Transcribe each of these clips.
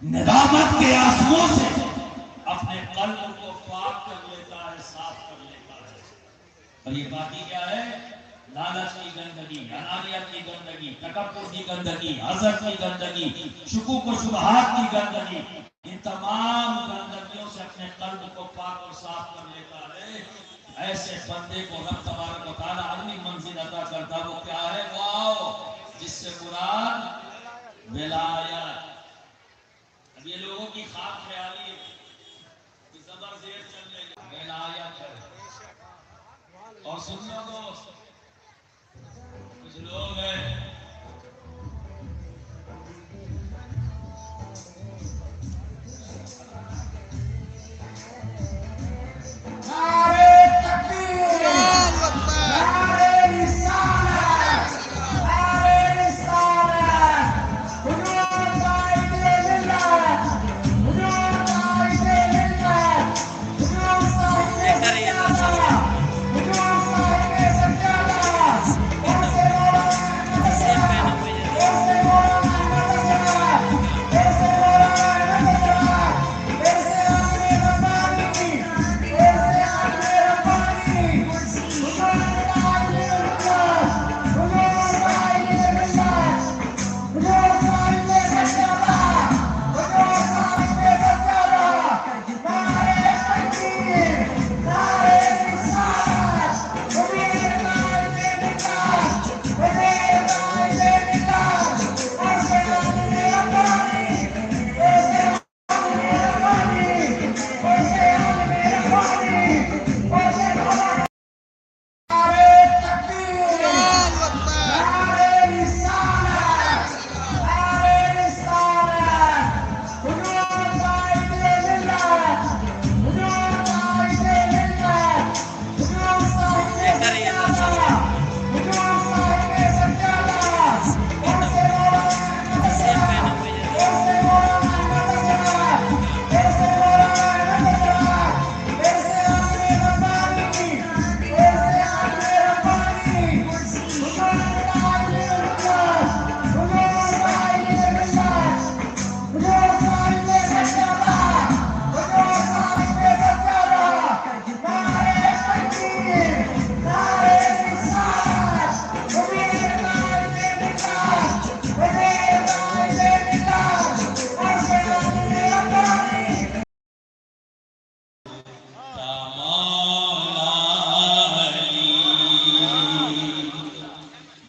ندامت کے آنسوؤں سے اپنے قلب کو پاک کر لیتا ہے، صاف کر لیتا ہے۔ اور یہ باقی کیا ہے؟ لالچ کی گندگی، انانیت کی گندگی، تکبر کی گندگی، حسد کی گندگی، شکوک و شبہات کی گندگی، ان تمام گندگیوں سے اپنے قلب کو پاک اور صاف کر لیتا ہے۔ ایسے بندے کو رب تبارک و تعالیٰ عظیم منزل عطا کرتا، وہ کیا ہے؟ واو، جس سے مراد ولایت۔ اب یہ لوگوں کی خواب خیالی ہے، زبر زیر چل رہی ہے، ولایت ہے۔ اور سن لو دوست، کچھ لوگ ہیں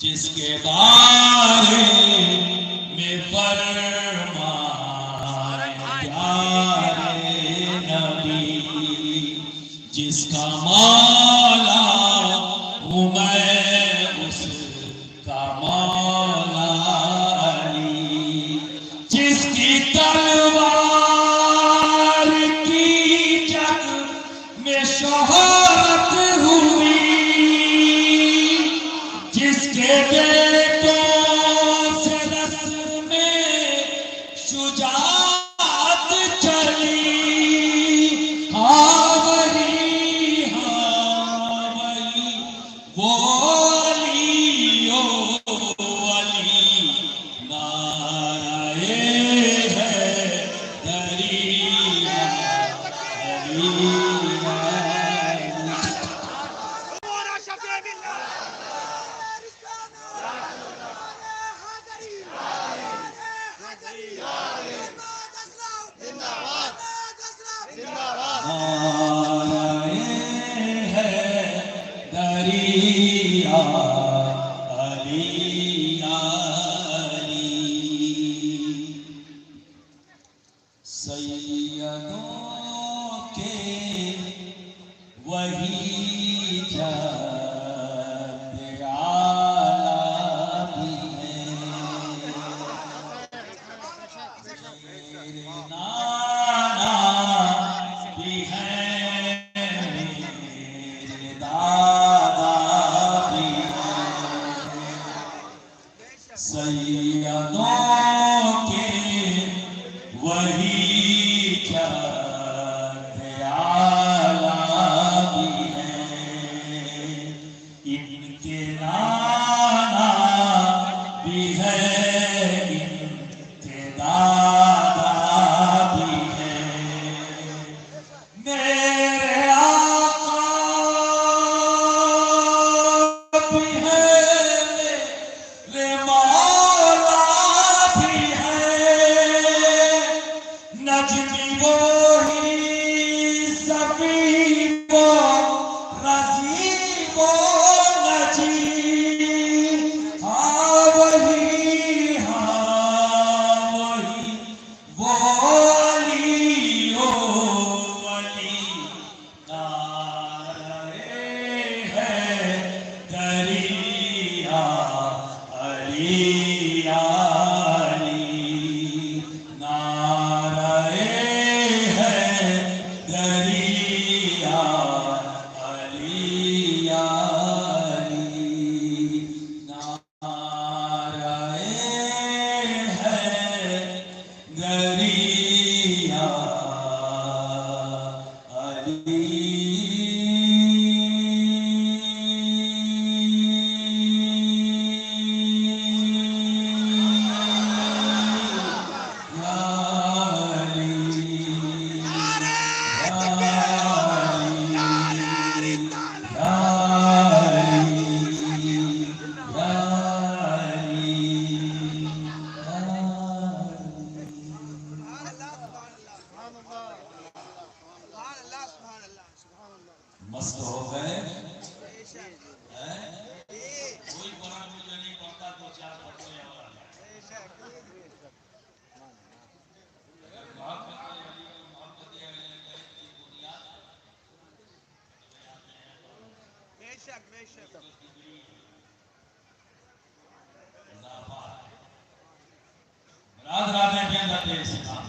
جس کے بارے میں فرمائے پیارے نبی، جس کا مولا ہوں میں اس کا مولا علی، جس کی تلوار کی جنگ میں شہادت ہوئی، جس کے بیٹوں سے نصر میں شجاعت چلی، ہاں وہی وہ علی او علی، نعرہ حیدری علی۔ سیدوں کے وہی جد اعلیٰ بھی ہیں، میرے نانا بھی ہیں، میرے دادا بھی ہیں، سیدوں کے وہی جد اعلیٰ بھی ہیں۔ دریا علی مست ہو گئے کوئی قرآن مجھے نہیں پڑھتا تو چار پڑھتے ہیں اور اگر محبت علی اور محبت اہل بیت کی بنیاد بے شک برادران کے اندر دے اسلام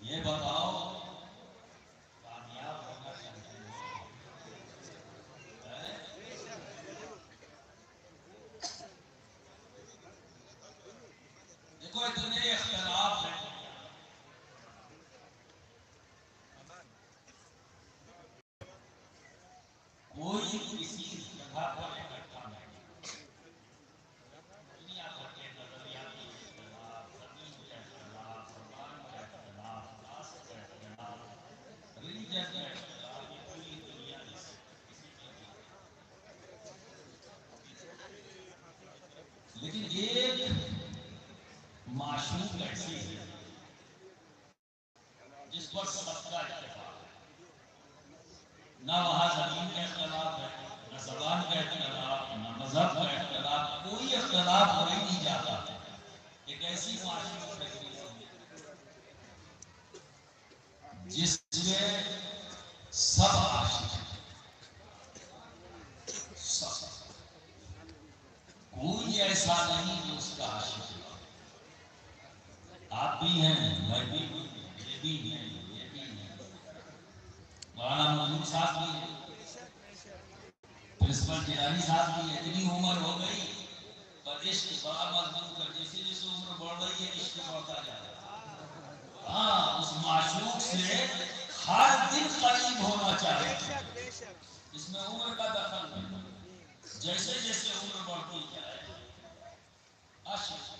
یہ بتاؤ کامیاب ہونا چاہتے ہیں دیکھو اتنے اختلاف ہیں کوئی کسی جگہ پر اکٹھا نہیں دنیا بھر کے نظریاتی اختلاف زمین کے اختلاف زبان کے اختلاف کاسٹ کے اختلاف ریلیجن کے اختلاف یہ پوری دنیا کسی کے لیکن ایک معشوق ایسی ہے جس پر سب کا اتفاق ہے نہ وہاں زمین کا اختلاف ہے نہ زبان کا اختلاف نہ مذہب کا اختلاف کوئی اختلاف ہو ہی نہیں جاتا ایک ایسی معشوق ہے جس میں سب عاشق ہیں سب کوئی ایسا نہیں جو اس کا عاشق ہے آپ بھی ہیں میں بھی ہوں یہ بھی ہیں یہ بھی ہیں مولانا مجید صاحب بھی ہیں پرنسپل جیلانی صاحب بھی ہیں اتنی عمر ہو گئی پر عشق بڑا مضبوط ہے جیسے جیسے عمر بڑھ رہی ہے عشق بڑھتا جا رہا ہے ہاں اس معشوق سے ہر دن قریب ہونا چاہیے اس میں عمر کا دخل نہیں جیسے جیسے عمر بڑھتی جائے عشق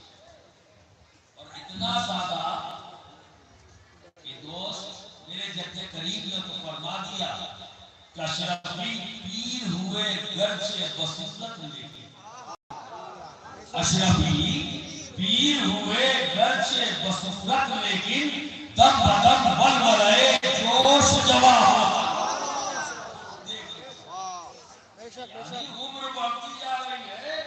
اور اتنا زیادہ کہ دوست میرے جب سے قریب نے تو فرما دیا کہ اشرفی پیر ہوئے گرچہ بصیرت لیکن اشرفی پیر ہوئے گرچہ بصیرت لیکن دم بدم ولولے جوش جواں یعنی عمر بڑھتی جا رہی ہے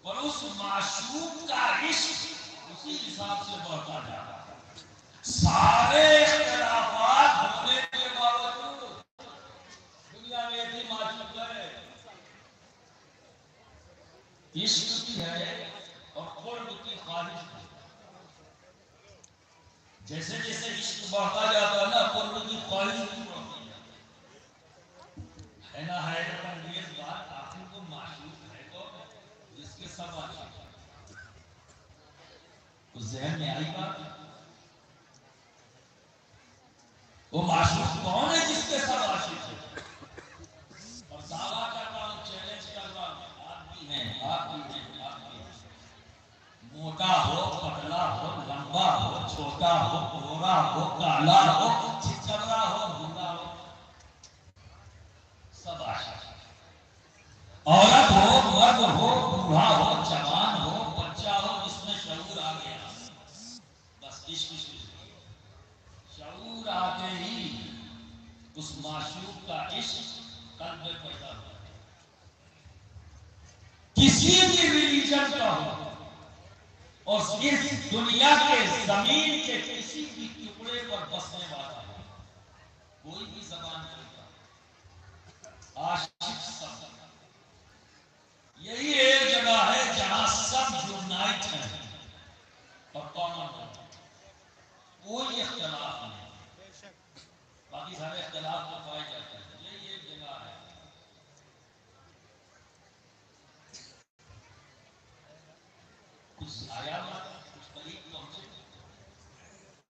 اور اس معشوق کا عشق اسی حساب سے بڑھتا جا رہا ہے سارے اختلافات ہونے کے باوجود دنیا میں ایک ہی معشوق ہے عشق کی ہے اور قرب کی خواہش ہے جیسے جیسے عشق بڑھتا جاتا ہے نا قرب کی خواہش بھی بڑھتی ہے نا حیرت انگیز بات آخر کو معشوق ہے تو جس کے سب عاشق ہیں اس ذہن میں آئی بات وہ معشوق کون ہے جس کے سب عاشق ہیں اور دعویٰ کرتا ہوں چیلنج کرتا ہوں آپ بھی ہیں آپ بھی ہیں آپ بھی ہیں موٹا ہو پتلا ہو لمبا ہو چھوٹا ہو گورا ہو کالا ہو چچرا ہو بھولا ہو سب عاشق ہیں عورت ہو مرد ہو بوڑھا ہو جوان ہو بچہ ہو جس میں شعور آ گیا بس عشق شعور آتے ہی اس معشوق کا عشق قلب میں پیدا ہوا کسی بھی ریلیجن کا ہو اور اس دنیا کے زمین کے کسی بھی ٹکڑے پر بسنے والا ہو کوئی بھی زبان کرتا عاشق سب یہی ایک جگہ ہے جہاں سب یونائٹ ہیں اور کامن ہے کوئی اختلاف نہیں باقی سارے اختلاف تو پائے جاتے ہیں یہی ایک جگہ ہے کچھ آیا کچھ قریب پہنچے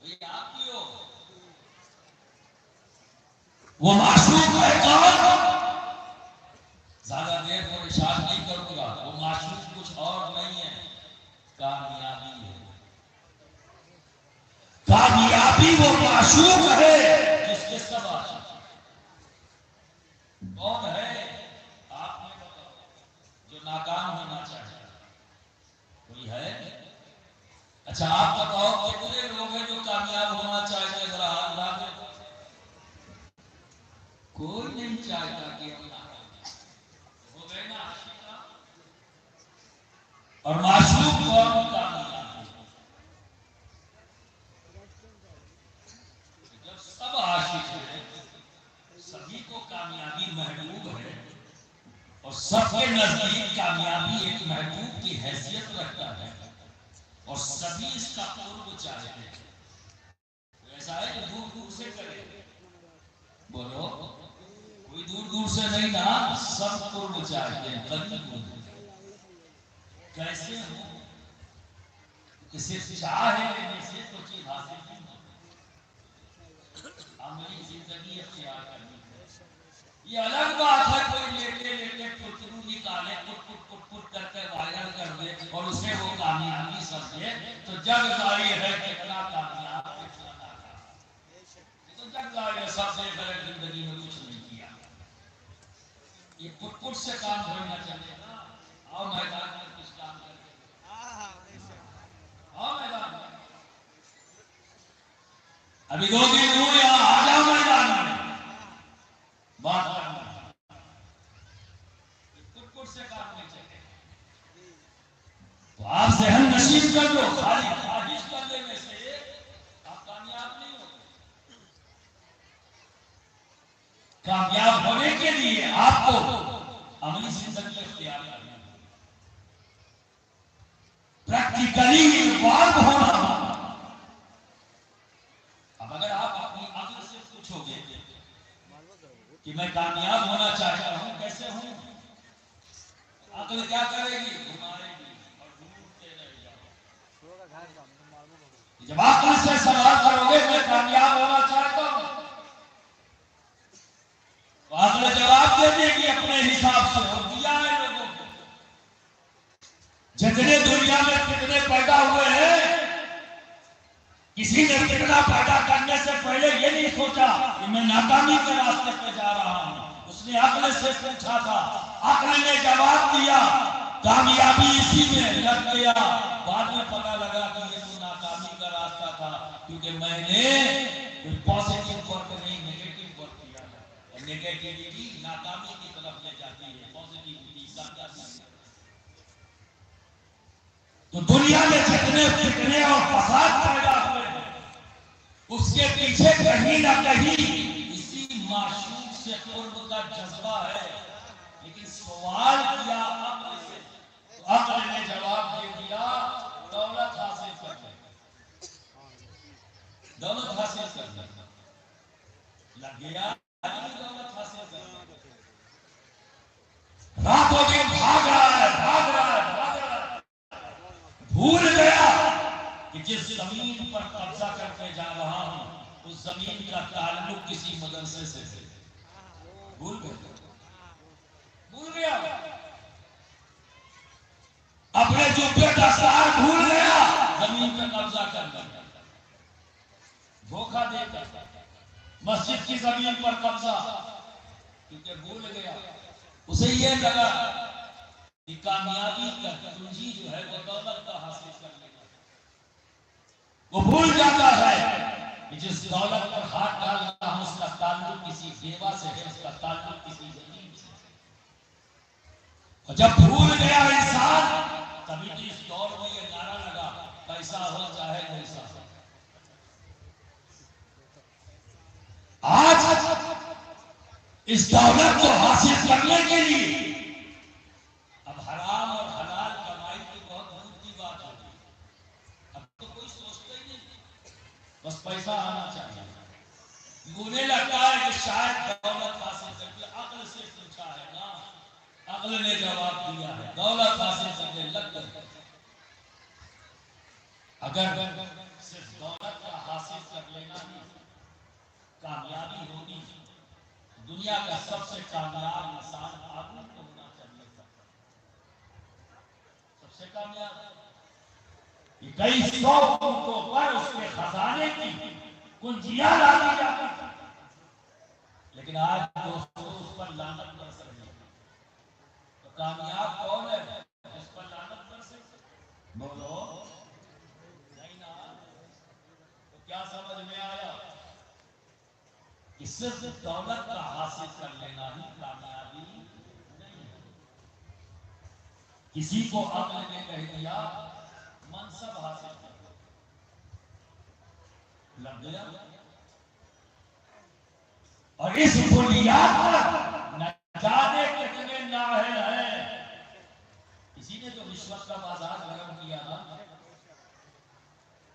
بھئی آپ کی ہو وہ معشوق ہے کون؟ زیادہ دیر کو اشارہ نہیں کروں گا. وہ معشوق کچھ اور نہیں ہے, کامیابی ہے. کامیابی وہ معشوق ہے جس کے سب عاشق. کون ہے آپ نے بتاؤ جو ناکام ہونا چاہتا ہے؟ کوئی ہے؟ اچھا آپ بتاؤ کتنے لوگ ہیں جو کامیاب ہونا چاہتے ہیں؟ ذرا ہاتھ اٹھا دیں. کوئی نہیں چاہتا کہ ہم ناکام ہو گئے نا. اور معشوق کون کامیاب؟ جب سب عاشق ہیں, سبھی کو کامیابی محبوب ہے, اور سب کے نزدیک کامیابی ایک محبوب کی حیثیت رکھتا ہے, اور سبھی اس کا قرب چاہتے ہیں. ایسا ہے کہ دور دور سے کرے, بولو کوئی دور دور سے نہیں نا, سب قرب چاہتے ہیں. قریب ہو کیسے ہو کہ صرف چاہے لینے سے تو چیز حاصل نہیں ہوتی. عملی زندگی اختیار کرنی ہے. یہ الگ بات ہے کوئی لیتے لیتے پترو نکالے پٹ پٹ پٹ پٹ کر کے وائرل کر دے اور اسے وہ کامیابی سمجھے, تو جگ ظاہر ہے کتنا کامیاب ہے کتنا ناکام. تو جگ ظاہر ہے سب سے بڑے زندگی میں کچھ نہیں کیا. یہ پٹ پٹ سے کام ہونا چاہیے نا. آؤ میدان میں کچھ کام کریں. آؤ میدان میں. ابھی 2 دن ہو یہاں آ جاؤ میدان میں بات کرنا. کٹ سے کام نہیں چلے. تو آپ ذہن نشین کر لو, خالی خواہش کر لینے سے آپ کامیاب نہیں ہو. کامیاب ہونے کے لیے آپ کو عملی زندگی اختیار کرنا, پریکٹیکلی انوالو ہونا. اب اگر آپ اپنی عقل سے پوچھو گے کہ میں کامیاب ہونا چاہتا ہوں, کیسے ہوں, عقل کیا کرے گی؟ گھمائے گی اور ڈھونڈتے رہ جاؤ. جب عقل سے سوال کرو گے میں کامیاب ہونا چاہتا ہوں, تو عقل جواب دے دے گی اپنے حساب سے. اور دیا ہے لوگوں کو. جتنے دنیا میں کتنے پیدا ہوئے ہیں, کسی نے کتنا پیدا کرنے سے پہلے یہ نہیں سوچا کہ میں ناکامی کے راستے پہ جا رہا ہوں. اس نے عقل سے پوچھا تھا, عقل نے جواب دیا, کامیابی اسی میں لگ گیا. بعد میں پتا لگا کہ یہ تو ناکامی کا راستہ تھا, کیونکہ میں نے پازیٹیو ورک نہیں نیگیٹو ورک کیا ہے. اور نیگیٹیوٹی ناکامی کی طرف لے جاتی ہے, پازیٹیوٹی کامیابی. تو دنیا میں جتنے فتنے اور فساد پیدا ہوئے ہیں, اس کے پیچھے کہیں نہ کہیں اسی معشوق سے قرب کا جذبہ ہے. لیکن سوال کیا عقل سے, تو عقل نے جواب دے دیا دولت حاصل کرنا. دولت حاصل کرنا لگ گیا, دولت حاصل کرنا. راتوں دن بھاگ رہا ہے, بھاگ رہا ہے, بھاگ رہا ہے. بھول گیا کہ جس زمین پر قبضہ کر کے جا رہا ہوں اس زمین کا تعلق کسی مدرسے سے ہے. بھول گیا, بھول گیا. اپنے جوتے کا سار بھول گیا, زمین پہ قبضہ کرنا. دھوکہ دے کر مسجد کی زمین پر قبضہ, کیونکہ بھول گیا. اسے یہ لگا کہ کامیابی کا کنجی جو ہے وہ دولت کا حاصل کرنے کا. وہ بھول جاتا ہے کہ جس دولت پر ہاتھ ڈال رہا ہوں اس کا تعلق کسی بیوہ سے ہے, اس کا تعلق کسی زمین سے. اور جب بھول گیا انسان, تبھی تو اس دور میں یہ نعرہ لگا پیسہ ہو چاہے ویسا. آج اس دولت کو حاصل کرنے کے لیے اب حرام اور حلال کمائی کی بہت دور کی بات ہوگی. اب تو کوئی سوچتا ہی نہیں, بس پیسہ آنا چاہیے. مجھے لگتا ہے کہ شاید دولت حاصل کر کے, عقل سے پوچھا ہے نا, عقل نے جواب دیا ہے دولت حاصل کرنے لگ گئے. اگر صرف دولت کا حاصل کر لینا ہی کامیابی ہوتی، دنیا کا سب سے کامیاب انسان آدمی کو ہونا چاہیے تھا، سب سے کامیاب۔ کئی سو اونٹوں پر اس کے خزانے کی کنجیاں ڈالی جاتی تھی، لیکن آج دوستوں اس پر لعنت برس رہی ہے۔ تو کامیاب کون ہے اس پر لعنت برسے؟ بولو نہیں نا؟ تو کیا سمجھ میں آیا کہ صرف دولت کا حاصل کر لینا ہی کامیابی نہیں ہے؟ کسی کو عقل نے کہہ دیا منصب حاصل کر لگ گیا، اور اس بنیاد پر نہ جانے کتنے نااہل ہیں۔ اسی نے تو رشوت کا بازار گرم کیا نا،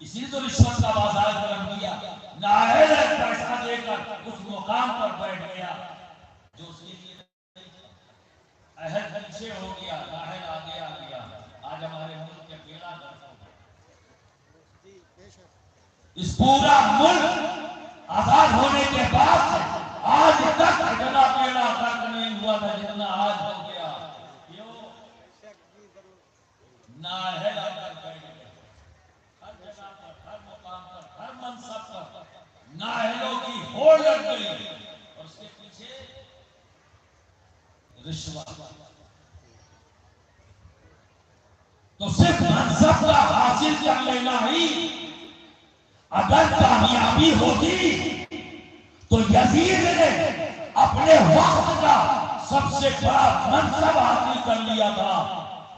اسی نے تو رشوت کا بازار گرم کیا۔ نااہل ہے، پیسہ دے کر اس مقام پر بیٹھ گیا جو اس کے لیے نہیں تھا۔ اہل پیچھے ہو گیا، نااہل آگے آ گیا۔ آج ہمارے ملک کے بیڑا گرک ہو گیا۔ اس پورا ملک آزاد ہونے کے بعد سے آج تک اتنا بیڑا غرق نہیں ہوا تھا جتنا آج ہو گیا۔ کیوں؟ نااہل آ کر بیٹھ گئے۔ ہر جگہ پر، ہر مقام پر، ہر منصب پر نااہلوں کی ہوڑ لگ گئی، اور اس کے پیچھے رشوت۔ تو صرف منصب کا حاصل کر لینا ہی اگر کامیابی ہوتی تو یزید نے اپنے وقت کا سب سے بڑا منصب حاصل کر لیا تھا،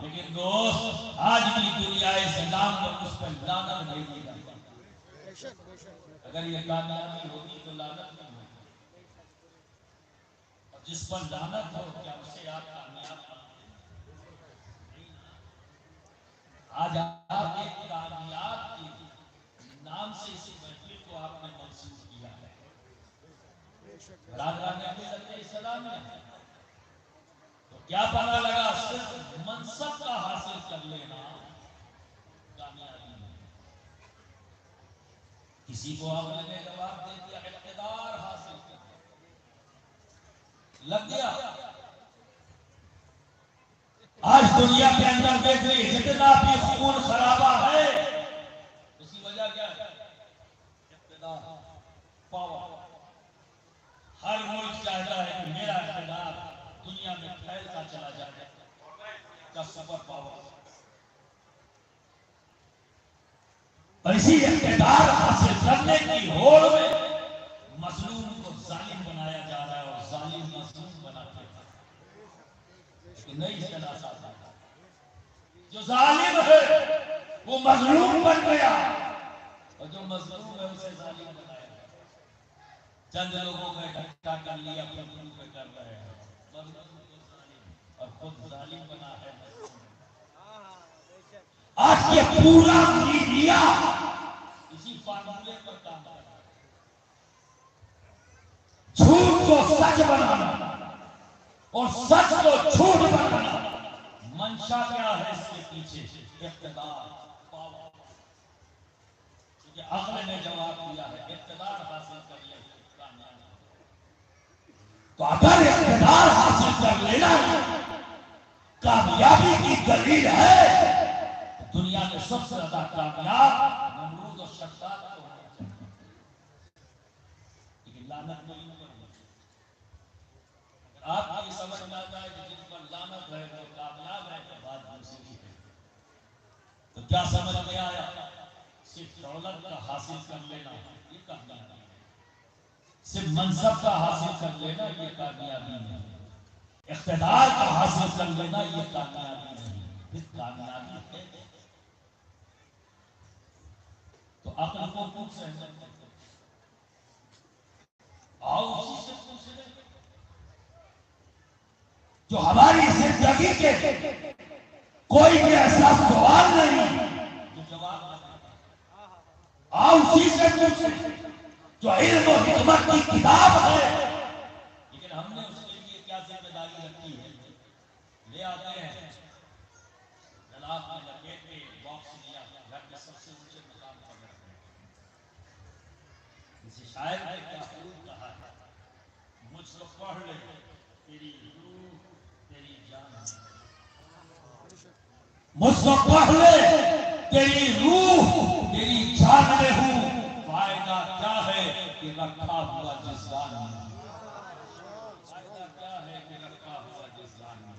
لیکن دوست آج کی دنیا اسلام کو اس پر لعنت نہیں دی جاتی۔ اگر یہ کامیابی ہوتی تو لعنت نہیں ہوتی، اور جس پر لعنت ہو کیا اسے آپ کامیاب مانتے ہیں؟ آج آپ ایک کامیاب کے نام سے اس محفل کو آپ نے منسوخ کیا ہے۔ برادران ملت اسلام میں تو کیا پتہ لگا صرف منصب کا حاصل کر لینا کامیابی نہیں۔ کسی کو آپ نے جواب دے دیا اقتدار حاصل کر لگ گیا۔ آج دنیا کے اندر دیکھ رہی جتنا بھی خون خرابہ ہے، اس کی وجہ کیا ہے؟ اقتدار، پاور۔ ہر ملک چاہتا ہے کہ میرا اقتدار دنیا میں پھیلتا چلا جائے کا سپر پاور۔ اور اسی اقتدار حاصل کرنے کی ہوڑ میں مظلوم کو ظالم بنایا جا رہا ہے، اور ظالم مظلوم بناتے ہیں۔ لیکن نہیں چلا سکتا، جو ظالم ہے وہ مظلوم بن گیا، اور جو مظلوم ہے اسے ظالم بنایا۔ چند لوگوں کو اکٹھا کر لیا، اپنے ملک پہ کر رہے ہیں، مظلوم کو ظالم اور خود ظالم بنا ہے مظلوم۔ آج یہ پورا میڈیا اسی فارمولے پر کام کر رہا ہے، جھوٹ کو سچ بنانا اور سچ کو جھوٹ بنانا۔ منشا کیا ہے اس کے پیچھے؟ اقتدار، پاور۔ کیونکہ عقل نے جواب دیا ہے اقتدار حاصل کر لے کامیابی۔ تو اگر اقتدار حاصل کر لینا کامیابی کی دلیل ہے، تو دنیا میں سب سے زیادہ کامیاب نمرود اور شداد کو ہونا چاہیے، لیکن لعنت نہیں ہوگی۔ اگر آپ کو یہ سمجھ میں آتا ہے کہ جن پر لعنت ہے وہ کامیاب ہے، تو بات دوسری ہے۔ تو کیا سمجھ میں آیا؟ صرف دولت کا حاصل کر لینا یہ کامیابی ہے، صرف منصب کا حاصل کر لینا یہ کامیابی نہیں، اقتدار کا حاصل کر لینا یہ کامیابی نہیں۔ پھر کامیابی ہے تو عقل کو پوچھ رہے ہیں، آؤ اسی سے پوچھ لیں جو ہماری زندگی کے کوئی بھی ایسا سوال نہیں جو جواب نہ دے۔ آؤ اسی سے پوچھ لیں جو علم و حکمت کی کتاب ہے، لیکن ہم نے اس کے لیے کیا ذمہ داری رکھی ہے؟ لے آتے ہیں جناب نے لپیٹ کے باکس لیا، گھر میں سب سے اونچے شاعر نے کیا خوب کہا ہے، مجھ سے پڑھ لے تیری روح تیری جان میں، مجھ سے پڑھ لے تیری روح تیری جان میں ہوں، فائدہ کیا ہے کہ رکھا ہوا جس جان میں، فائدہ کیا ہے کہ رکھا ہوا جس جان میں،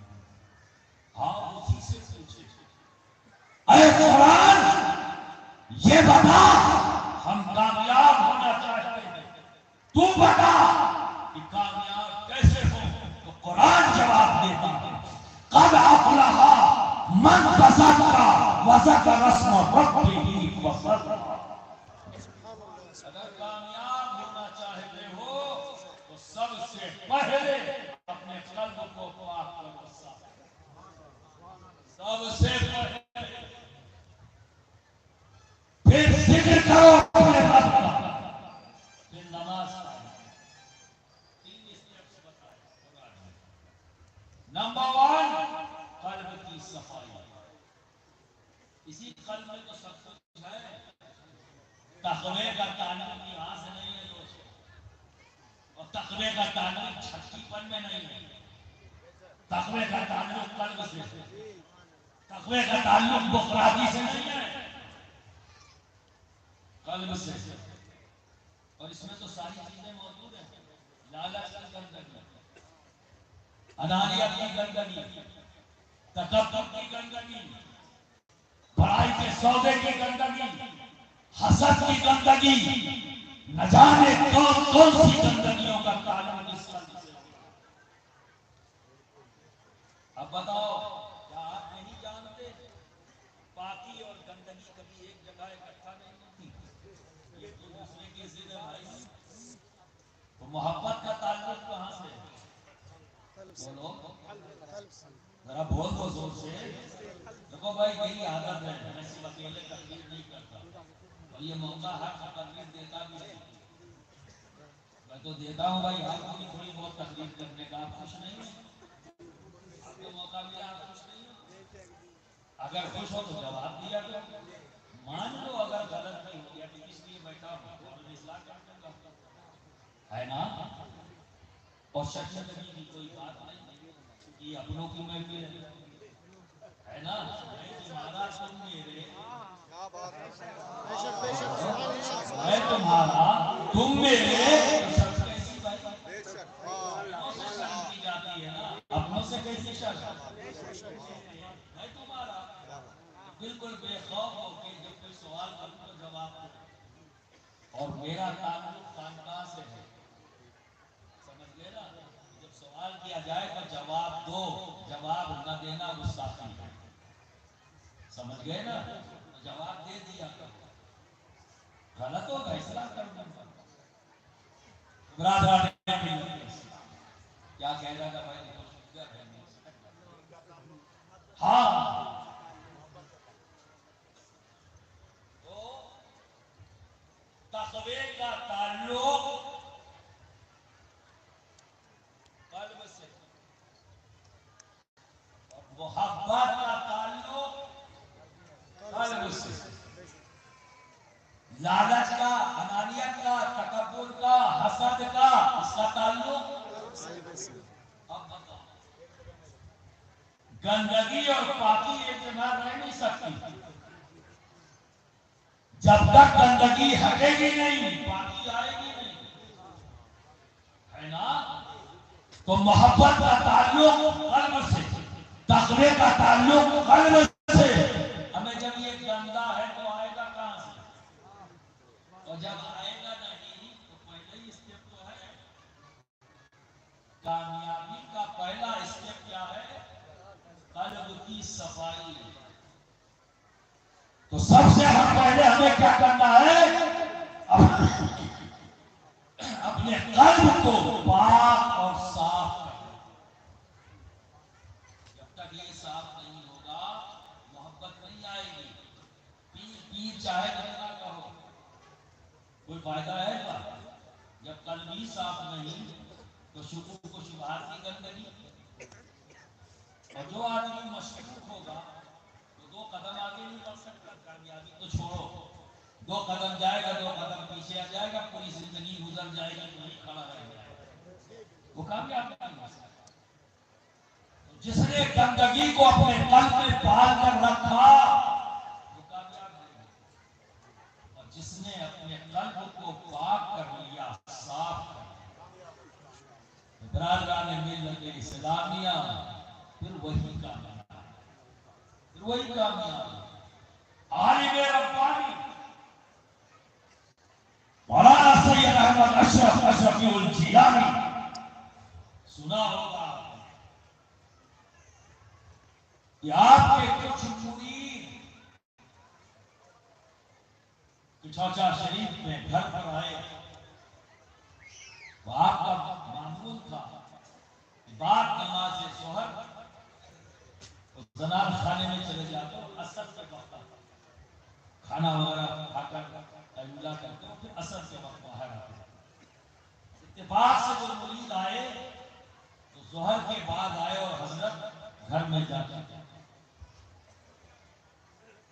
ہاں اسی سے پوچھے اے قرآن یہ بتا ہم کامیاب ہونا چاہتے ہیں، تو بتا کہ کامیاب کیسے ہو، تو قرآن جواب دیتا ہے قد افلح من تزکا وذکر اسم ربہ فصلی، اگر کامیاب ہونا چاہتے ہو تو سب سے پہلے اپنے قلب کو پاک کرو، سب سے پہلے پھر ذکر کرو اپنے رب کا، پھر نماز پڑھو، تین اسٹیپس بتائے قرآن نے۔ نمبر 1 قلب کی صفائی، اسی قلب میں تو سب کچھ ہے، تقوی کا تعلق یہاں سے نہیں ہے دوستو، اور تقوی کا تعلق چھٹی پن میں نہیں ہے، تقوی کا تعلق قلب سے، تقوی کا تعلق بخرادی سے نہیں ہے، قلب سے، اور اس میں تو ساری چیزیں موجود ہیں، لالچ کی گندگی، انانیت کی گندگی، تکبر کی گندگی، بڑائی کے سودے کی گندگی، حسد کی گندگی، نہ جانے کون کون سی گندگیوں کا تعلق اس قلب سے۔ اب بتاؤ کیا آپ نہیں جانتے پاکی اور گندگی کبھی ایک جگہ اکٹھا نہیں ہوتی، ایک دوسرے کے ضد ہے بھائی، تو محبت کا تعلق کہاں سے ہے؟ بولو ذرا بول دو زور سے، دیکھو بھائی میری عادت ہے میں صرف اکیلے تقریر نہیں کرتا، اور یہ موقع ہر تقریر دیتا بھی نہیں، میں تو دیتا ہوں بھائی آپ کو بھی تھوڑی بہت تقریر کرنے کا، آپ خوش نہیں ہیں؟ آپ کو موقع ملا آپ خوش نہیں ہو؟ اگر خوش ہو تو جواب دیا کرو، مان لو اگر غلط بھی ہو گیا تو اس لیے بیٹھا ہوں اور اصلاح کر دوں گا، ہے نا؟ اور شرمندگی کی کوئی بات نہیں، یہ اپنوں کی محفل ہے نا، میں تمہارا تم میرے، میں تمہارا تم میرے، شرم کیسی بھائی؟ اپنوں سے شرم کی جاتی ہے نا، اپنوں سے کیسی شرم؟ میں تمہارا بالکل بے خوف ہو کے جب کوئی سوال کروں تو جواب دو، اور میرا تعلق خانقاہ سے ہے، سمجھ گئے نا؟ جب سوال کیا جائے تو جواب دو، جواب نہ دینا گستاخی ہے، سمجھ گئے نا؟ جواب دے دیا کرو، غلط ہو تو اصلاح کر دوں گا۔ برادران کیا کہہ رہا تھا بھائی؟ ہاں تو تقوی کا تعلق قلب سے، اور محبت کا تعلق قلب سے، لالچ کا، انانیت کا، تکبر کا، حسد کا، اس کا تعلق اب بتاؤ، گندگی اور پاکی ایک جگہ رہ نہیں سکتی، جب تک گندگی ہٹے گی نہیں پاکی آئے گی نہیں، ہے نا؟ تو محبت کا تعلق قلب سے، تقوی کا تعلق قلب سے، ہمیں جب یہ گندا ہے تو آئے گا کہاں سے؟ اور جب آئے گا نہیں تو پہلے ہی اسٹیپ تو ہے، کامیابی کا پہلا اسٹیپ کیا ہے؟ قلب کی صفائی، تو سب سے پہلے ہمیں کیا کرنا ہے؟ اپنے قلب کو پاک اور صاف کرنا، جب تک یہ صاف نہیں ہوگا محبت نہیں آئے گی، پیر پیر چاہے کتنا کہو کوئی فائدہ ہے کیا؟ جب قلب ہی صاف نہیں تو شکوک و شبہات کی گندگی، اور جو آدمی مشکوک ہوگا تو 2 قدم آگے نہیں بڑھ سکتا، کامیابی تو چھوڑو دو قدم جائے گا، دو قدم پیچھے آ جائے گا، پوری زندگی گزر جائے گی، وہیں کھڑا رہ جائے گا، وہ کامیاب نہیں ہو سکتا۔ جس نے گندگی کو اپنے قلب میں پال کر رکھا وہ کامیاب نہیں، اور جس نے اپنے قلب کو پاک کر لیا، صاف کر لیا، برادران ملت اسلامیہ، پھر وہی کامیاب، پھر وہی کامیاب۔ عالم ربانی مولانا سید احمد اشرف اشرفی الجیلانی، سنا ہوگا کہ آپ کے کچھ مرید چوچا شریف میں گھر پر آئے، وہ آپ کا معمول تھا بعد نماز ظہر زنان خانے میں چلے جاتے اور اثر کے وقت کھانا وغیرہ کھا کر قیلولہ کرتے اور پھر اثر کے وقت باہر آتے۔ اتفاق سے جو مرید آئے تو ظہر کے بعد آئے اور حضرت گھر میں جاتے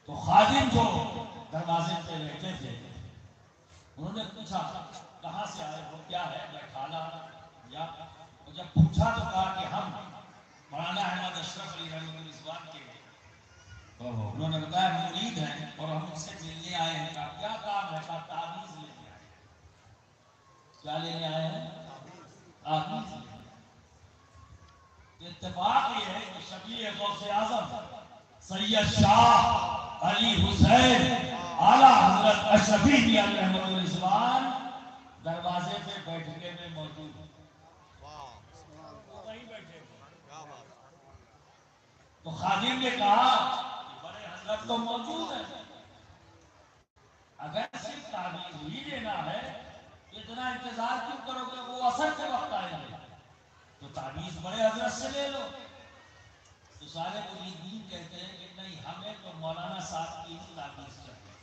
تو خادم جو دروازے پہ رہتے تھے انہوں نے پوچھا کہاں سے آئے ہو، کیا ہے، میں کھانا یا جب پوچھا تو کہا کہ ہم مولانا احمد اشرف علی رحمۃ اللہ کے انہوں نے بتایا مرید ہیں اور ہم ان سے ملنے آئے ہیں۔ کہا کیا کام ہے؟ کہا تعویذ لینے آئے ہیں۔ کیا لینے آئے ہیں؟ تعویذ لینے۔ اتفاق یہ ہے کہ شفیع غوث اعظم سید شاہ علی حسین اعلیٰ حضرت اشرفی میاں رحمۃ اللہ دروازے پہ بیٹھنے میں موجود ہیں، وہیں بیٹھے ہیں۔ تو خادم نے کہا کہ بڑے حضرت تو موجود ہیں، اگر صرف تعویذ ہی لینا ہے اتنا انتظار کیوں کرو گے، وہ اثر کے وقت آئیں گے تو تعویذ بڑے حضرت سے لے لو۔ تو سارے مریدین کہتے ہیں کہ نہیں، ہمیں تو مولانا صاحب کی ہی تعویذ چاہیے،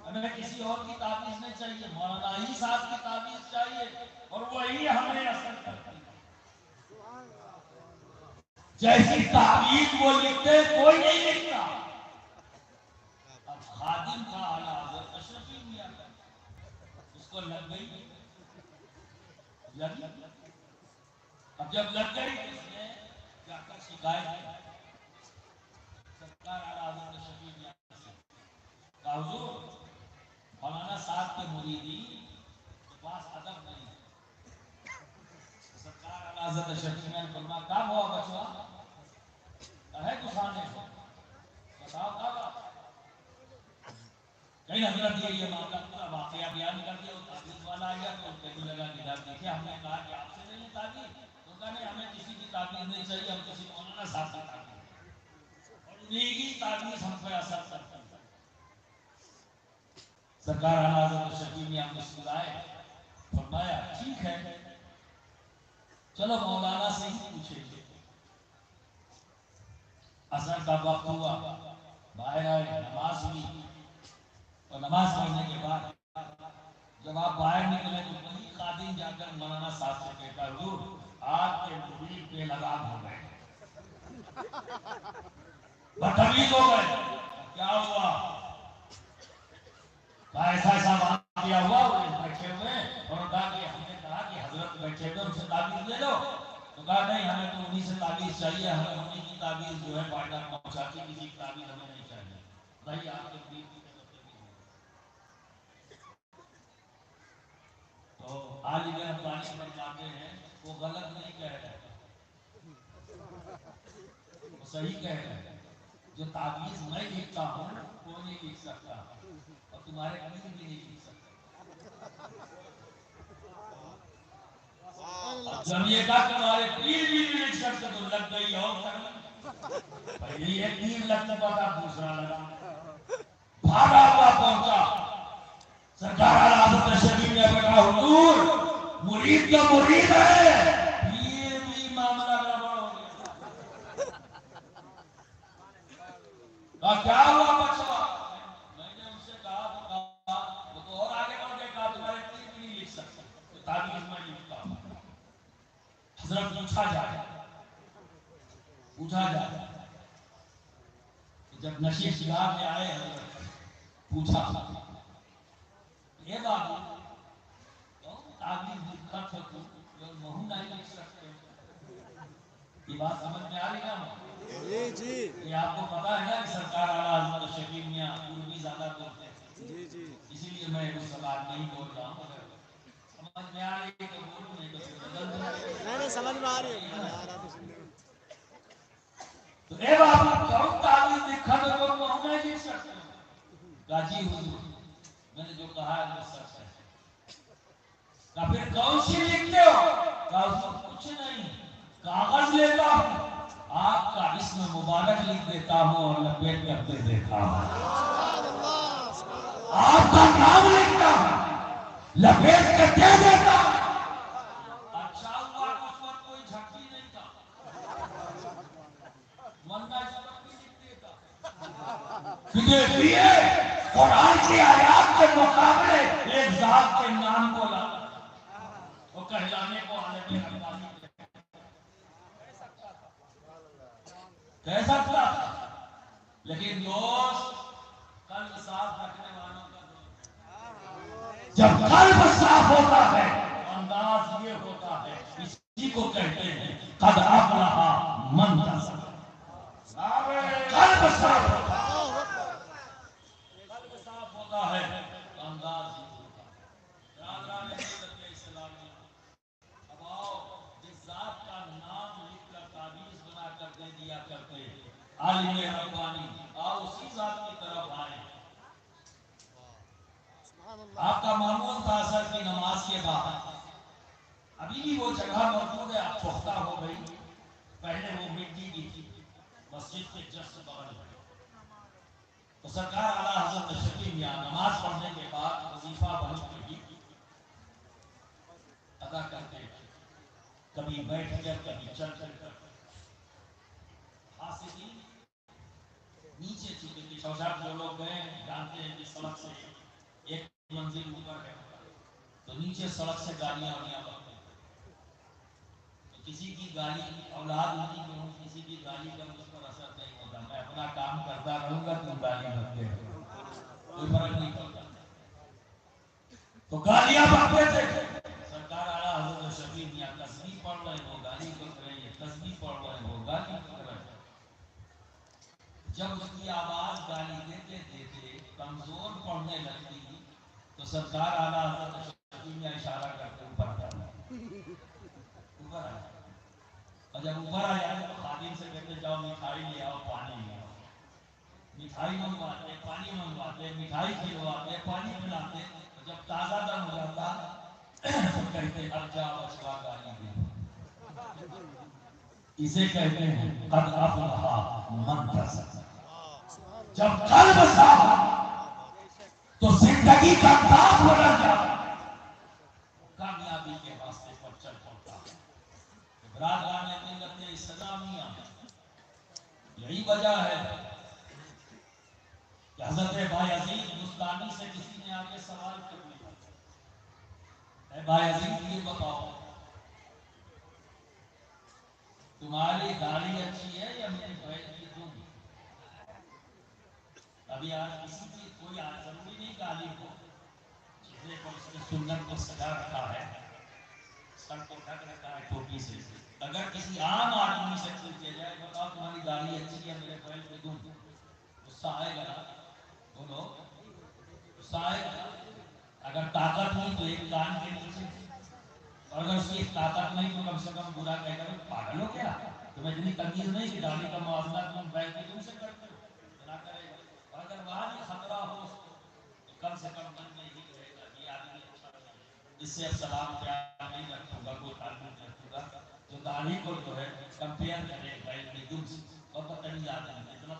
ہمیں کسی اور کی تعویذ نہیں چاہیے، مولانا ہی صاحب کی تعویذ چاہیے اور وہی ہمیں اثر کرتی ہے۔ جیسی تعویذ وہ لکھتے کوئی نہیں لکھتا۔ اب خادم کا اعلیٰ حضرت اشرفی میاں اس کو لگ گئی، اب جب لگ گئی تو اس نے جا کر شکایت کی سرکار اعلیٰ حضرت اشرفی میاں سے، کہا حضور مولانا صاحب کے مریدین کے پاس ادب نہیں ہے۔ سرکار اعلیٰ حضرت اشرفی میاں نے فرمایا کہا ہوا بچوا ہے گسانے کو، بتاؤ کہا نہیں حضرت یہ معاملہ پورا واقعہ بیان کر دیا، وہ تعویذ والا آ گیا تو کہنے لگا کہ دیکھیں ہم نے کہا کہ آپ سے نہیں تعویذ، تو کہا نہیں ہمیں کسی کی تعویذ نہیں چاہیے، ہم کسی مولانا صاحب کی تعویذ اور انہیں کی تعویذ ہم پہ اثر کرتا ہے۔ سرکار اعلیٰ حضرت اشرفی میاں مسکرائے، فرمایا ٹھیک ہے چلو مولانا سے ہی پوچھیں گے۔ اثر کا وقت ہوا، باہر آئے، نماز ہوئی اور نماز پڑھنے کے بعد جب آپ باہر نکلے تو وہی خادم جا کر مولانا صاحب سے کہتا حضور آپ کے مرید بے لگام ہو گئے، بدتمیز ہو گئے۔ کیا ہوا؟ ایسا ایسا واقعہ ہوا، وہ بیٹھے ہوئے اور کہا کہ ہم نے کہا کہ حضرت بیٹھے ہوئے ان سے تعویذ لے لو، تو کہا نہیں ہمیں تو انہی سے تعویذ چاہیے، ہمیں انہی کی تعویذ جو ہے فائدہ پہنچاتی، کسی کی تعویذ ہمیں نہیں چاہیے۔ بھائی آپ کے مرید کی تو عالم ربانی فرماتے ہیں وہ غلط نہیں کہہ رہے، وہ صحیح کہہ رہے ہیں۔ جو تعویذ میں لکھتا ہوں وہ نہیں لکھ سکتا اور تمہارے پیر بھی نہیں لکھ سکتے۔ جب یہ کہا تمہارے پیر بھی نہیں لکھ سکتے تو لگ گئی اور پہلے یہ پیر لگ چکا تھا، دوسرا لگا، بھاگا ہوا پہنچا سرکار اعلیٰ حضرت اشرفی نے بتا حضور مرید کا مرید ہے، پیر بھی معاملہ گڑبڑ ہو گیا۔ کہا کیا ہوا بچہ؟ میں نے ان سے کہا وہ تو اور آگے بڑھ کے کہا تمہارے پیر بھی نہیں لکھ سکتے، تعویذ میں لکھتا ہوں۔ حضرت پوچھا جائے جب نشیب شگاف میں آئے حضرت پوچھا یہ بابو تعلیم دقت ہے تو مہو نہیں لکھ سکتے یہ بات سمجھ میں آ رہی نا جی یہ آپ کو پتا ہے نا کہ سرکار اعلیٰ حضرت شکیل میاں اردو زیادہ بولتے ہیں جی اسی لیے میں وہ سوال نہیں بول رہا ہوں اگر سمجھ میں آ رہی ہے تو بولوں نہیں تو پھر بدل دوں نہیں سمجھ میں آ رہی ہے تو اے بابو کون تعلیم دقت ہے تو مہو نہیں لکھ سکتے جی حضور میں نے جو کہا ہے وہ سچ ہے کہا پھر کون سی لکھتے ہو کہا حضور کچھ نہیں کاغذ لیتا ہوں آپ کا اسم مبارک لکھ دیتا ہوں اور لپیٹ کرتے دیکھا ہوں آپ کا نام لکھتا ہوں لپیٹ کر دے دیتا ہوں اچھا ہوا اس وقت کوئی جھٹی نہیں تھا ورنہ اس وقت بھی لکھ دیتا کیونکہ قرآن کی آیات کے مقابلے ایک ذات کے نام کو لانا وہ کہلانے کو عالمی حقانی کہہ سکتا لیکن دوست قلب صاف رکھنے والوں کا دوست جب قلب صاف ہوتا ہے انداز یہ ہوتا ہے اسی کو کہتے ہیں قد افلح من تزکا قلب صاف ہوتا ہے ہے انداز ہی ہوتا ہے برادران ملت اسلامیہ اب آؤ جس ذات کا نام لکھ کر تعویذ بنا کر دے دیا کرتے عالم ربانی آؤ اسی ذات کی طرف آئیں آپ کا معمول تھا اثر کی نماز کے بعد ابھی بھی وہ جگہ موجود ہے آپ پختہ ہو گئی پہلے وہ مٹی کی تھی مسجد کے جسٹ بغل میں تو سرکار اعلیٰ حضرت شکیل میاں نماز پڑھنے کے بعد وظیفہ بہت پڑھی ادا کرتے کبھی بیٹھ کر کبھی چل کر حاصلی نیچے چکے تھے شوشات جو لوگ گئے جانتے ہیں کہ سڑک سے ایک منزل اوپر ہے تو نیچے سڑک سے گاڑیاں بڑھتی تو کسی کی گاڑی اولاد نہیں کہ کسی کی گاڑی کا مجھ پر اثر نہیں ہوگا میں اپنا کام کرتا رہوں گا تم گالی بکتے کوئی فرق نہیں پڑتا تو گالیاں بکتے تھے سرکار اعلیٰ حضرت شکیل میاں تسبیح پڑھ رہے ہو گالی بک رہے ہیں تسبیح پڑھ رہے ہو گالی بک رہے ہیں جب اس کی آواز گالی دیتے دیتے کمزور پڑنے لگتی تو سرکار اعلیٰ حضرت شکیل میاں اشارہ کرتے اوپر آ جانا اوپر آ جانا اور جب اوپر آ جاتے تو خادم سے کہتے جاؤ مٹھائی لے آؤ پانی لے آؤ مٹھائی منگواتے پانی منگواتے مٹھائی کھلواتے پانی پلاتے جب تازہ دم ہو جاتا تو کہتے اب جا بچوا گالی دے اسے کہتے ہیں قد افلح من تزکا جب قلب صاف تو زندگی کا داغ بدل جاتا کامیابی کے راستے پر چل پڑتا ہے برادران ملت اسلامیہ یہی وجہ ہے کہ حضرت بایزید بستانی سے کسی نے آگے سوال کر لیا اے بایزید یہ بتاؤ تمہاری داڑھی اچھی ہے یا میری بہن کی دم ابھی آج کسی کی کوئی ضروری نہیں گالی کو چہرے پر اس نے سنت کو سجا رکھا ہے سر کو ڈھک رکھا ہے ٹوپی سے اگر کسی عام آدمی سے پوچھا جائے بتاؤ تمہاری داڑھی اچھی ہے میرے بہن کی دم غصہ آئے گا بولو غصہ آئے گا اگر طاقت نہیں تو ایک کان کے نیچے اور اگر اس کی طاقت نہیں تو کم سے کم برا کہہ کر پاگل ہو کیا تمہیں اتنی تمیز نہیں کہ داڑھی کا موازنہ تم بیٹھ کے تم سے کرتے ہو نہ کرے گا اور اگر وہاں بھی خطرہ ہو اس کو تو کم سے کم من میں ہی رہے گا یہ آدمی اچھا نہیں اس سے اب سلام پیار نہیں رکھوں گا کوئی تعلق نہیں رکھوں گا جو داڑھی کو جو ہے کمپیئر کرے بیٹھ کے دم سے اور بدتمیز آدمی اتنا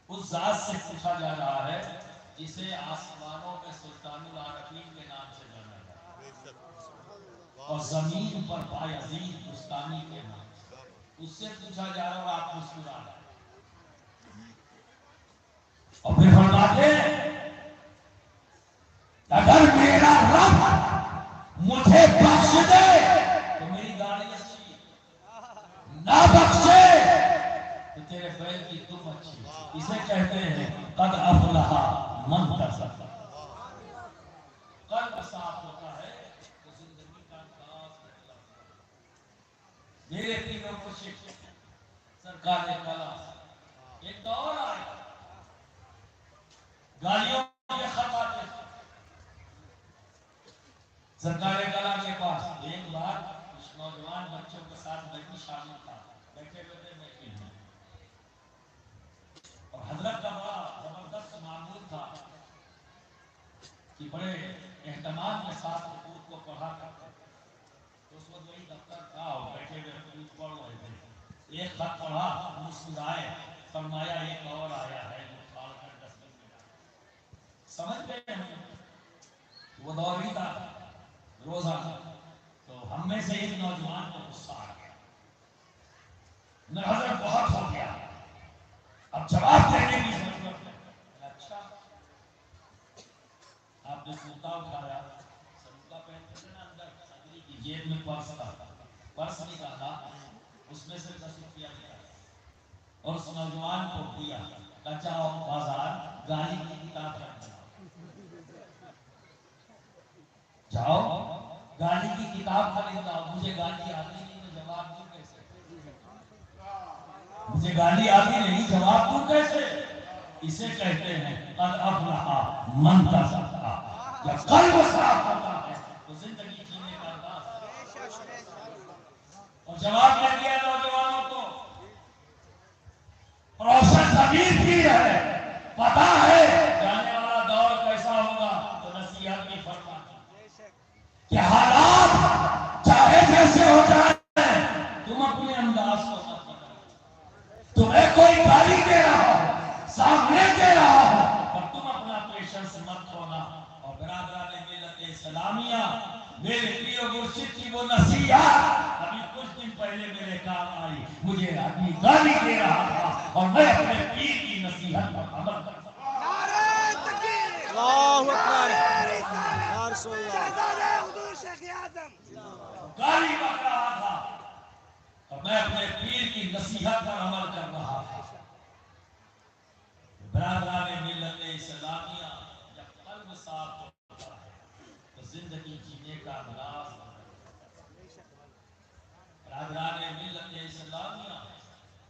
تو اس ذات سے پوچھا جا رہا ہے جسے آسمانوں میں سلطان العارفین کے نام سے جانا جاتا ہے اور زمین پر بایزید بستانی کے نام سے اس سے پوچھا جا رہا اور آپ مسکرا رہے اور پھر فرماتے اگر میرا رب مجھے بخش دے تو میری داڑھی اچھی نہ بخشے تو تیرے بیل کی دم اچھی اسے کہتے ہیں قد افلح من تزکا۔ قلب صاف ہوتا ہے تو زندگی کا انداز بدلتا ہے۔ میرے پیروں کو سرکار والا ایک دور آیا، گالیوں کے خط آتے تھے سرکار کلام کے پاس۔ ایک بار اس نوجوان بچوں کے ساتھ میں بھی شامل تھا، بیٹھے ہوئے تھے میں بھی، اور حضرت کا بڑا زبردست معمول تھا کہ بڑے اہتمام کے ساتھ حقوق کو پڑھا کرتے تھے۔ تو اس وقت وہی دفتر تھا اور بیٹھے ہوئے حقوق پڑھ رہے تھے۔ ایک خط پڑھا، مسکرائے، فرمایا ایک اور آیا ہے، وہ پھاڑ کر ڈسٹبن میں ڈالا۔ سمجھ گئے ہم، وہ دور ہی تھا روزانہ۔ تو ہم میں سے ایک نوجوان کو غصہ آ گیا، حضرت بہت ہو گیا، اب جواب دینے کی ضرورت ہے۔ اچھا، آپ نے سوتا اٹھایا، سوتا پہنتے تھے نا اندر صدری کی جیب میں پرس تھا، پرس نکالا، اس میں سے 10 روپیہ نکالا اور اس نوجوان کو دیا، کہا جاؤ بازار گالی کی کتاب رکھ دو، جاؤ گالی کی کتاب خرید لاؤ۔ مجھے گالی آتی نہیں تو جواب دوں کیسے؟ مجھے گالی آتی نہیں، جواب دوں کیسے؟ اسے کہتے ہیں قد افلح من تزکا۔ جب قلب صاف ہوتا ہے تو زندگی جینے کا انداز۔ اور جواب دے دیا نوجوانوں کو، روشن ضمیر کی ہے، پتا ہے جانے والا دور کیسا ہوگا، تو نصیحت بھی فرما کہ حالات چاہے جیسے ہو جائے تم اپنے انداز کو مت بدلو۔ تمہیں کوئی گالی دے رہا ہو، سامنے دے رہا ہو، اور تم اپنا پیشنس مت کھونا۔ اور برادران ملت اسلامیہ، میرے پیر و مرشد کی وہ نصیحت ابھی کچھ دن پہلے میرے کام آئی۔ مجھے آدمی گالی دے رہا تھا اور میں اپنے پیر کی نصیحت پر عمل کرتا ہوں۔ اللہ اکبر، یا رسول اللہ۔ گالی بک رہا تھا اور میں اپنے پیر کی نصیحت پر عمل کر رہا تھا۔ برادران ملت اسلامیہ، جب قلب صاف ہوتا ہے تو زندگی جینے کا انداز بدلتا ہے۔ برادران ملت اسلامیہ،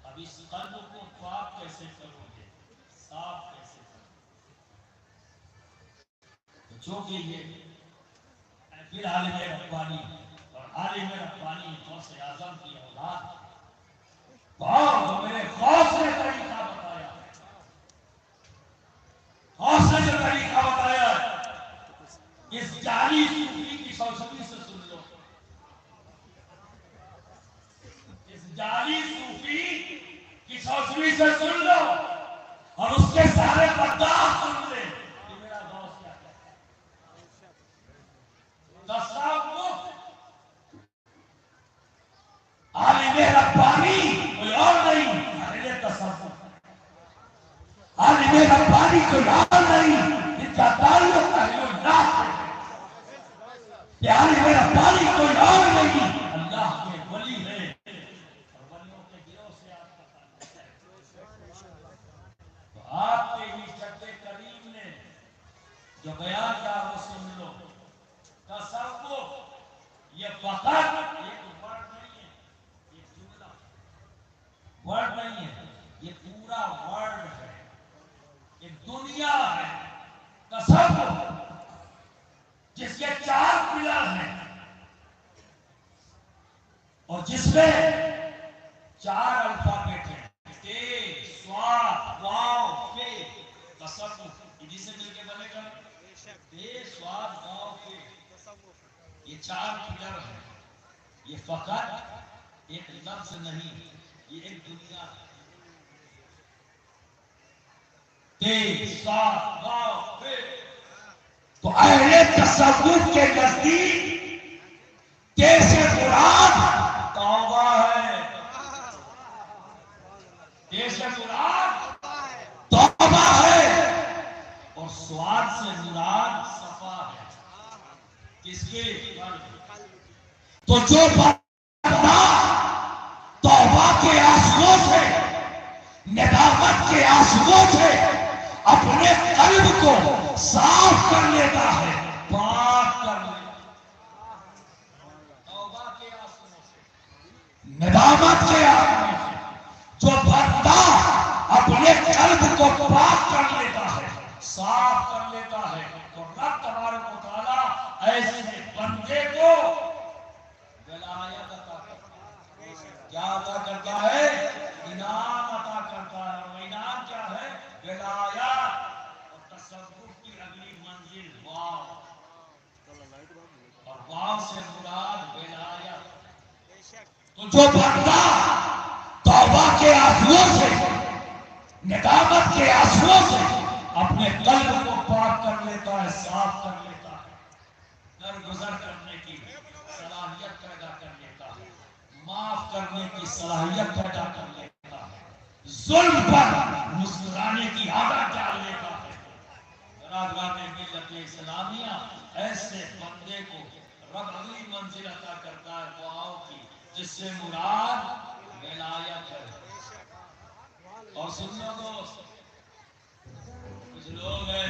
اب اس قلب کو پاک کیسے کرو گے، صاف کیسے کرو گے؟ چونکہ یہ پھر عالم ربانی اور عالم ربانی غوث اعظم کی اولاد، تو میرے غوث نے طریقہ بتایا، غوث نے جو طریقہ بتایا اس جعلی صوفی کی فلسفی سے سن لو، اس جعلی صوفی کی فلسفی سے سن لو اور اس کے سارے بدعات سن لے کہ میرا غوث کیا کہتا ہے۔ تصوف عالم ربانی کوئی اور نہیں، عالم تصوف عالم ربانی کوئی اور نہیں، ان کا تعلق اہل اللہ سے ہے۔ عالم ربانی کوئی اور نہیں، اللہ کے ولی ہے اور ولیوں کے گروہ سے آپ کا تعلق ہے۔ تو آپ کے ہی جد کریم نے جو بیان کیا وہ سن لو۔ تصوف یہ فقط ایک ورڈ نہیں ہے، ایک جملہ ورڈ نہیں ہے، یہ پورا ورلڈ ہے، ایک دنیا ہے۔ تصوف جس کے 4 پلر ہیں اور جس میں 4 الفابیٹ ہیں، تے، سواد، واو، فے۔ تصوف انہی سے مل کے بنے گا، تے، سواد، واو، فے۔ یہ 4 پلر ہیں، یہ فقط ایک لفظ نہیں، یہ ایک دنیا ہے۔ تے، سواد، واو، فے۔ تو اہل تصوف کے نزدیک تے سے مراد توبہ ہے، تے سے مراد توبہ ہے، اور سواد سے مراد صفا ہے۔ کس کے؟ تو جو بندہ توبہ کے آنسوؤں سے، ندامت کے آنسوؤں آنسوؤں سے اپنے قلب کو صاف کر لیتا ہے، پاک کر لیتا ہے۔ توبہ کے آنسوؤں سے، ندامت کے آنسوؤں سے جو بندہ اپنے قلب کو پاک کر لیتا ہے، صاف کر لیتا ہے، تو رب تبارک و تعالیٰ ایسے بندے کو ولایت عطا کرتا ہے۔ کیا عطا کرتا ہے؟ انعام عطا کرتا ہے۔ اور انعام کیا ہے؟ ولایت اور تصوف کی اگلی منزل واو، اور واو سے مراد ولایت۔ تو جو بندہ توبہ کے آنسوؤں سے، ندامت کے آنسوؤں سے اپنے قلب کو پاک کر لیتا ہے، صاف کر لیتا ہے، درگزر کرنے کی صلاحیت پیدا کر لیتا ہے، معاف کرنے کی صلاحیت پیدا کر لیتا ہے، ظلم پر مسکرانے کی عادت ڈال لیتا ہے۔ برادران ملت اسلامیہ، ایسے بندے کو رب اگلی منزل عطا کرتا ہے دعاؤں کی، جس سے مراد ولایت ہے۔ اور سن لو دوست، کچھ لوگ ہیں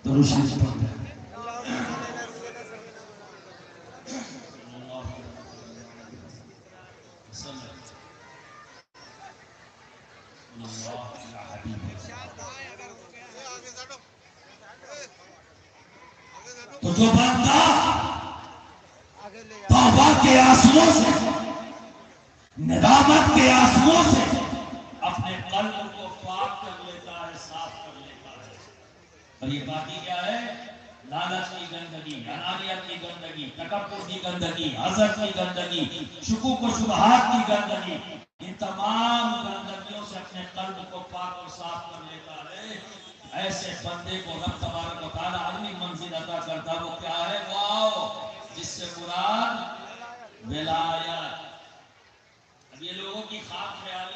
درشت پڑھتے ہیں۔ تو جو بندہ توبہ کے آنسوؤں سے، ندامت کے آنسوؤں سے اپنے قلب کو پاک کر لیتا ہے، صاف کر لیتا ہے، اور یہ باقی کیا ہے؟ لالچ کی گندگی، انانیت کی گندگی، تکبر کی گندگی، حسد کی گندگی، شکوک و شبہات کی گندگی، ان تمام گندگیوں سے اپنے قلب کو پاک اور صاف کر لیتا ہے۔ ایسے بندے کو رب تبارک و تعالیٰ اگلی منزل عطا کرتا ہے، وہ کیا ہے؟ واو، جس سے مراد ولایت۔ اب یہ لوگوں کی خواب خیال